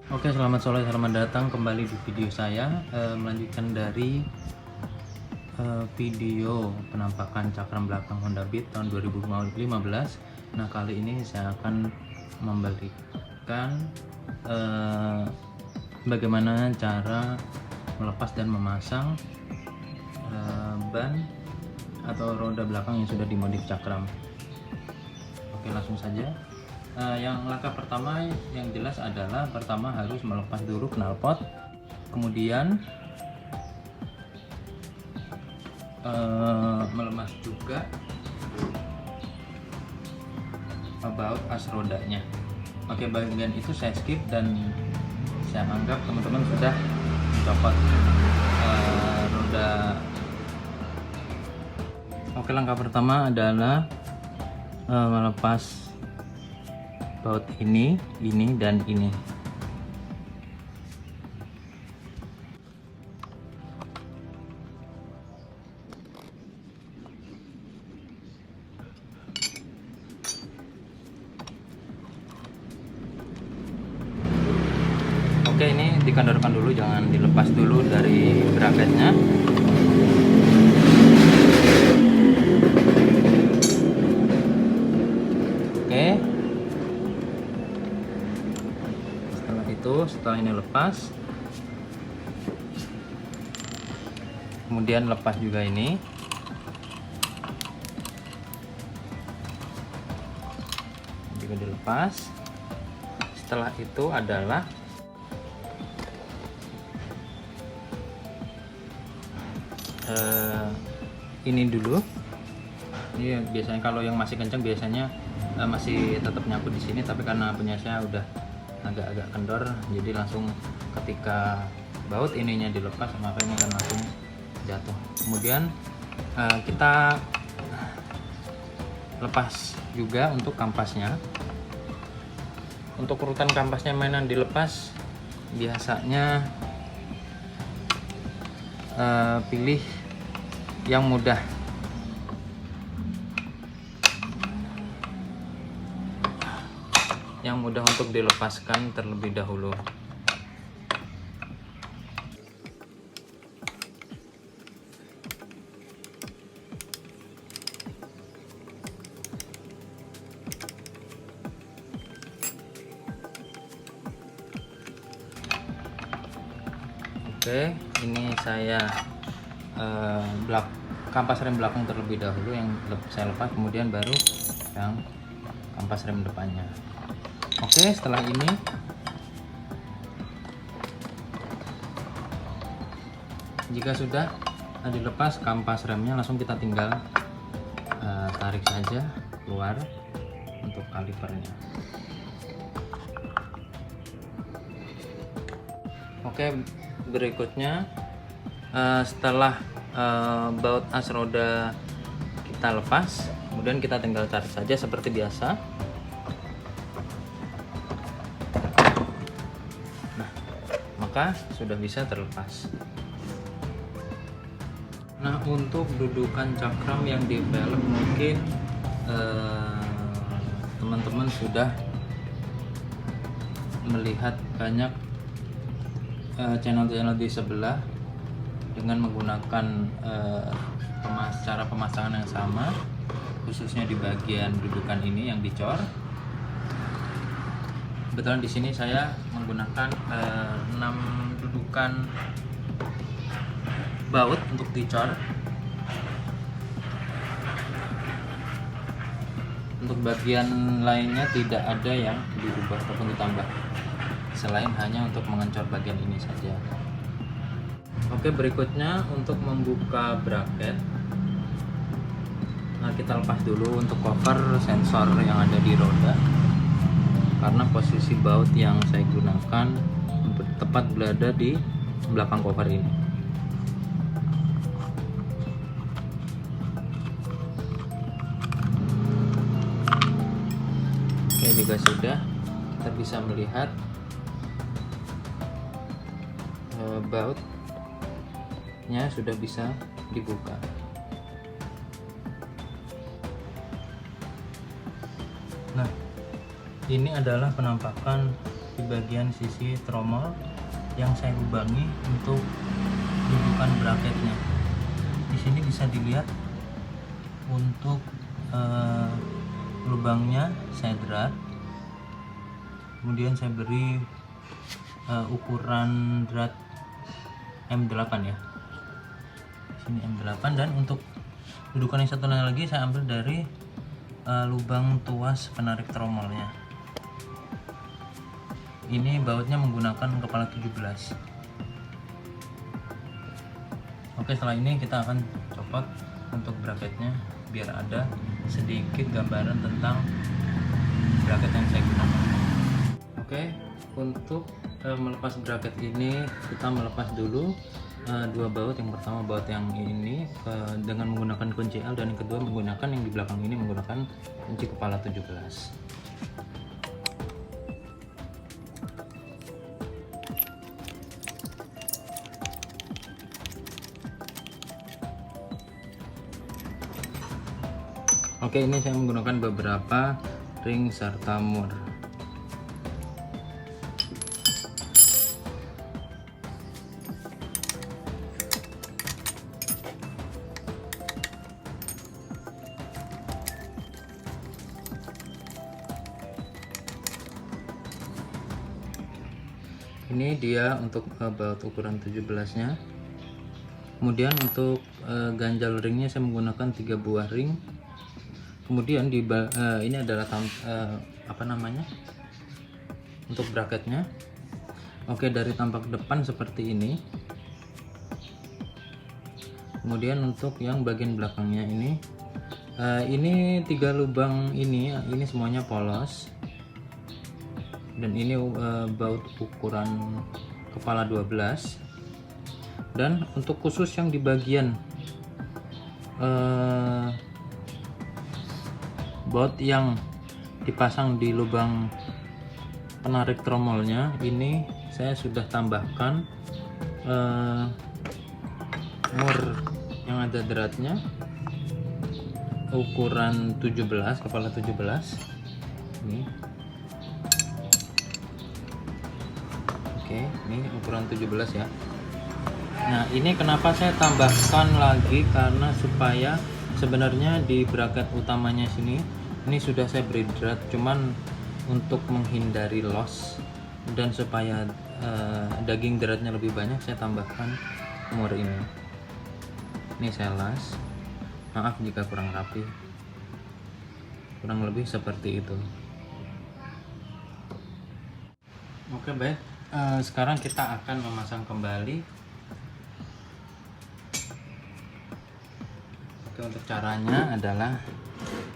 Oke, selamat sore, selamat datang kembali di video saya. Melanjutkan dari video penampakan cakram belakang Honda Beat tahun 2015. Nah, kali ini saya akan memberikan bagaimana cara melepas dan memasang ban atau roda belakang yang sudah dimodif cakram. Oke, langsung saja. Yang langkah pertama yang jelas adalah pertama harus melepas dulu knalpot, kemudian melemas juga baut as rodanya. Oke, bagian itu saya skip dan saya anggap teman-teman sudah mencopot roda. Oke, langkah pertama adalah melepas baut ini, dan ini. Oke, ini dikendorkan dulu, jangan dilepas dulu dari bracketnya. Oke. Setelah ini lepas, kemudian lepas juga ini. Juga dilepas. Setelah itu adalah ini dulu. Ini biasanya kalau yang masih kencang biasanya masih tetap nyangkut di sini, tapi karena punya saya udah agak-agak kendor, jadi langsung ketika baut ininya dilepas maka ini akan langsung jatuh. Kemudian kita lepas juga untuk kampasnya. Untuk urutan kampasnya mainan dilepas, biasanya pilih yang mudah. Yang mudah untuk dilepaskan terlebih dahulu. Oke, ini saya kampas rem belakang terlebih dahulu yang saya lepas, kemudian baru yang kampas rem depannya. Oke, setelah ini jika sudah dilepas kampas remnya, langsung kita tinggal tarik saja keluar untuk kalipernya. Oke, berikutnya setelah baut as roda kita lepas, kemudian kita tinggal tarik saja seperti biasa. Maka sudah bisa terlepas. Nah, untuk dudukan cakram yang di velg mungkin teman-teman sudah melihat banyak channel-channel di sebelah dengan menggunakan cara pemasangan yang sama, khususnya di bagian dudukan ini yang dicor. Kebetulan di sini saya menggunakan 6 dudukan baut untuk dicor. Untuk bagian lainnya tidak ada yang dirubah ataupun ditambah, selain hanya untuk mengencor bagian ini saja. Oke, berikutnya untuk membuka bracket, nah kita lepas dulu untuk cover sensor yang ada di roda, karena posisi baut yang saya gunakan tepat berada di belakang cover ini. Oke, jika sudah, kita bisa melihat bautnya sudah bisa dibuka. Nah, ini adalah penampakan di bagian sisi tromol yang saya lubangi untuk dudukan bracketnya. Di sini bisa dilihat untuk lubangnya saya drat, kemudian saya beri ukuran drat M8 ya. Sini M8, dan untuk dudukan yang satunya lagi saya ambil dari lubang tuas penarik tromolnya. Ini bautnya menggunakan kepala 17. Oke, setelah ini kita akan copot untuk bracketnya biar ada sedikit gambaran tentang bracket yang saya gunakan. Oke, untuk melepas bracket ini kita melepas dulu dua baut. Yang pertama baut yang ini dengan menggunakan kunci L, dan yang kedua menggunakan yang di belakang ini menggunakan kunci kepala 17. Oke, ini saya menggunakan beberapa ring serta mur. Ini dia untuk baut ukuran 17-nya. Kemudian untuk ganjal ringnya saya menggunakan 3 buah ring. Kemudian ini adalah apa namanya, untuk bracketnya. Oke, dari tampak depan seperti ini. Kemudian untuk yang bagian belakangnya ini 3 lubang ini semuanya polos, dan ini baut ukuran kepala 12. Dan untuk khusus yang di bagian baut yang dipasang di lubang penarik tromolnya, ini saya sudah tambahkan mur yang ada dratnya ukuran 17, kepala 17 ini. Oke, ini ukuran 17 ya. Nah, ini kenapa saya tambahkan lagi, karena supaya sebenarnya di bracket utamanya sini ini sudah saya beri drat, cuman untuk menghindari loss dan supaya daging dratnya lebih banyak, saya tambahkan mur ini. Ini saya las. Maaf jika kurang rapi. Kurang lebih seperti itu. Oke, baik. Sekarang kita akan memasang kembali. Oke, untuk caranya adalah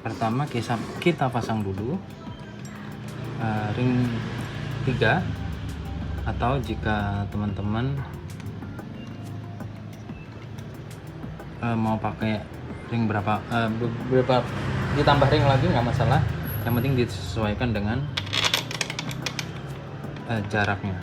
pertama kita pasang dulu ring 3, atau jika teman-teman mau pakai ring berapa ditambah ring lagi nggak masalah, yang penting disesuaikan dengan jaraknya.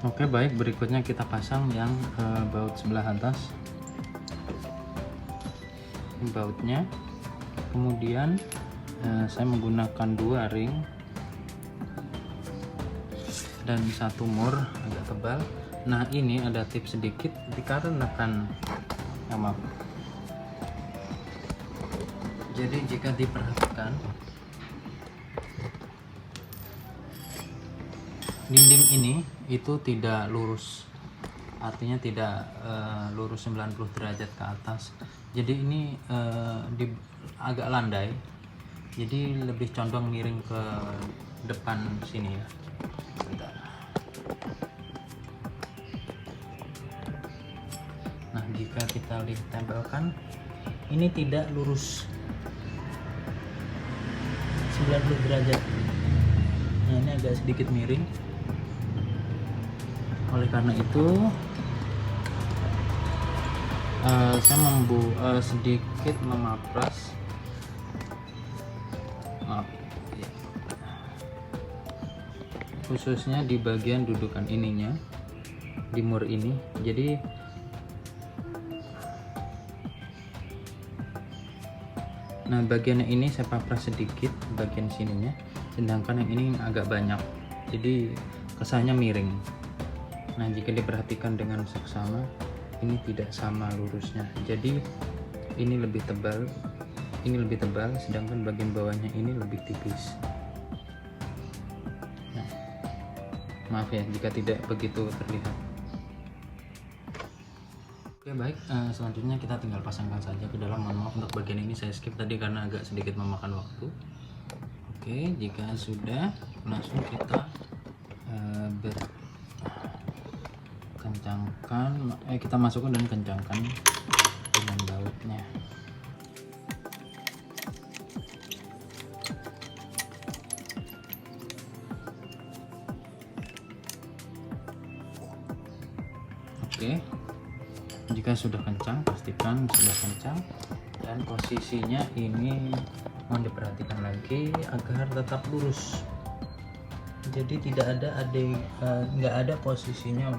Oke, baik, berikutnya kita pasang yang baut sebelah atas. Ini bautnya. Kemudian saya menggunakan 2 ring dan 1 mur agak tebal. Nah, ini ada tips sedikit, dikarenakan maaf. Jadi jika diperhatikan, dinding ini itu tidak lurus, artinya tidak lurus 90 derajat ke atas. Jadi ini agak landai, jadi lebih condong miring ke depan sini ya. Bentar. Nah, jika kita tempelkan, ini tidak lurus 90 derajat. Nah, ini agak sedikit miring. Oleh karena itu saya sedikit memapras khususnya di bagian dudukan ininya, di mur ini. Jadi nah bagiannya ini saya papras sedikit bagian sininya, sedangkan yang ini agak banyak, jadi kesannya miring. Nah jika diperhatikan dengan seksama, ini tidak sama lurusnya, jadi ini lebih tebal, ini lebih tebal, sedangkan bagian bawahnya ini lebih tipis. Nah, maaf ya jika tidak begitu terlihat. Oke baik, selanjutnya kita tinggal pasangkan saja ke dalam. Mohon maaf untuk bagian ini saya skip tadi karena agak sedikit memakan waktu. Oke, jika sudah, langsung kita kencangkan, kita masukkan dan kencangkan dengan bautnya. Oke, jika sudah kencang, pastikan sudah kencang, dan posisinya ini mohon diperhatikan lagi agar tetap lurus. Jadi tidak ada nggak ada posisinya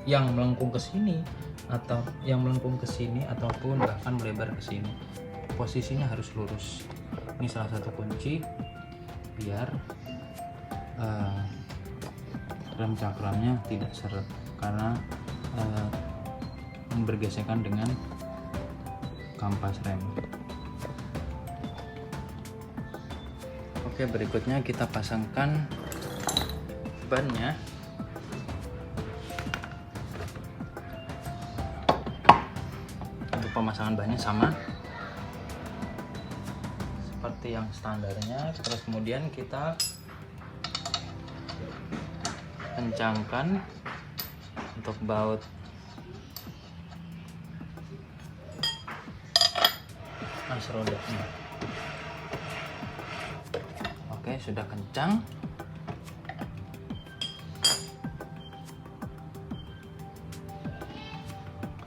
yang melengkung ke sini atau yang melengkung ke sini ataupun bahkan melebar ke sini. Posisinya harus lurus. Ini salah satu kunci biar rem cakramnya tidak seret karena bergesekan dengan kampas rem. Oke, berikutnya kita pasangkan bannya. Untuk pemasangan bannya sama seperti yang standarnya, terus kemudian kita kencangkan untuk baut as rodanya. Oke, sudah kencang.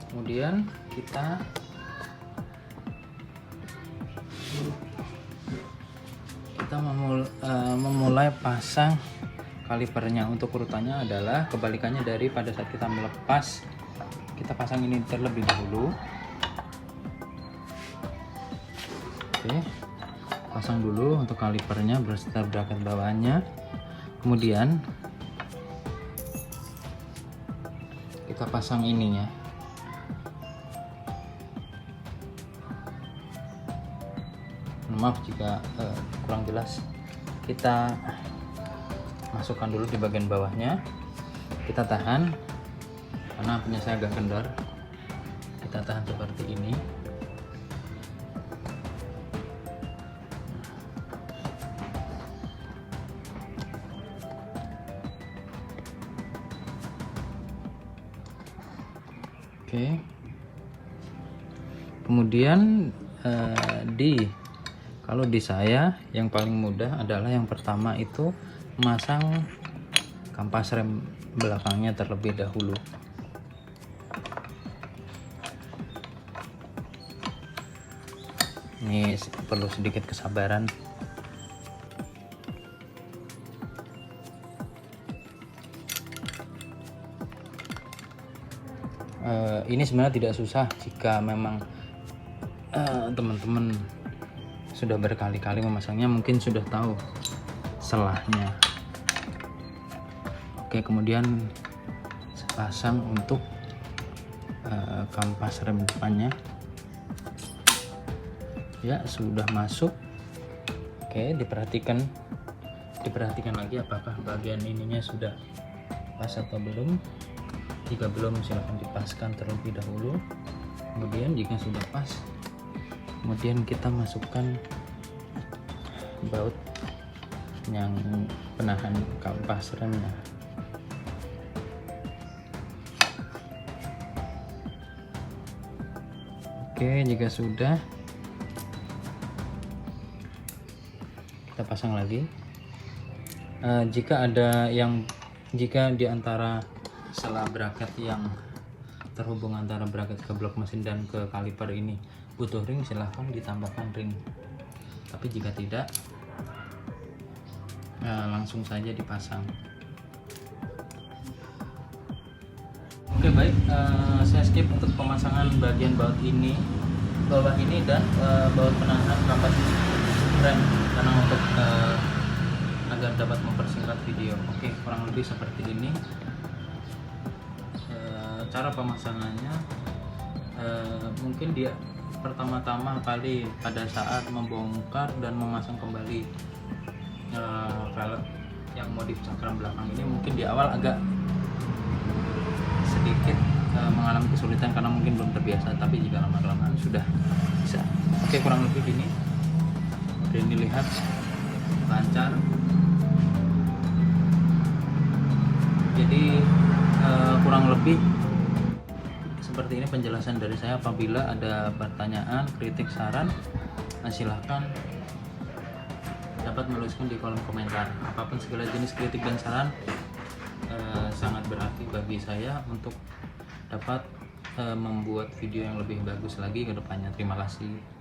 Kemudian kita memulai pasang kalipernya. Untuk urutannya adalah kebalikannya dari pada saat kita melepas. Kita pasang ini terlebih dahulu. Oke, pasang dulu untuk kalipernya beserta bracket bawahnya. Kemudian kita pasang ininya. Maaf jika kurang jelas. Kita masukkan dulu di bagian bawahnya, kita tahan karena punya saya agak kendor, kita tahan seperti ini. Oke, kemudian kalau di saya yang paling mudah adalah yang pertama itu memasang kampas rem belakangnya terlebih dahulu. Ini perlu sedikit kesabaran. Ini sebenarnya tidak susah jika memang teman-teman sudah berkali-kali memasangnya, mungkin sudah tahu selahnya. Oke, kemudian pasang untuk kampas rem depannya. Ya, sudah masuk. Oke, diperhatikan lagi apakah bagian ininya sudah pas atau belum. Jika belum, silahkan dipaskan terlebih dahulu. Kemudian jika sudah pas, kemudian kita masukkan baut yang penahan kampas remnya. Oke, jika sudah, kita pasang lagi. Jika di antara sela bracket yang terhubung antara bracket ke blok mesin dan ke kaliper ini butuh ring, silahkan ditambahkan ring. Tapi jika tidak, langsung saja dipasang. baik, saya skip untuk pemasangan bagian baut ini, bawah ini, dan baut penahan rapat rem karena untuk agar dapat mempersingkat video. Oke, kurang lebih seperti ini cara pemasangannya. Mungkin dia pertama-tama kali pada saat membongkar dan memasang kembali velg yang modif cakram belakang ini, mungkin di awal agak sedikit mengalami kesulitan karena mungkin belum terbiasa, tapi jika lama-kelamaan sudah bisa. Oke, kurang lebih gini. Dan dilihat lancar. Jadi kurang lebih seperti ini penjelasan dari saya. Apabila ada pertanyaan, kritik, saran, silahkan dapat menuliskan di kolom komentar. Apapun segala jenis kritik dan saran sangat berarti bagi saya untuk dapat membuat video yang lebih bagus lagi ke depannya. Terima kasih.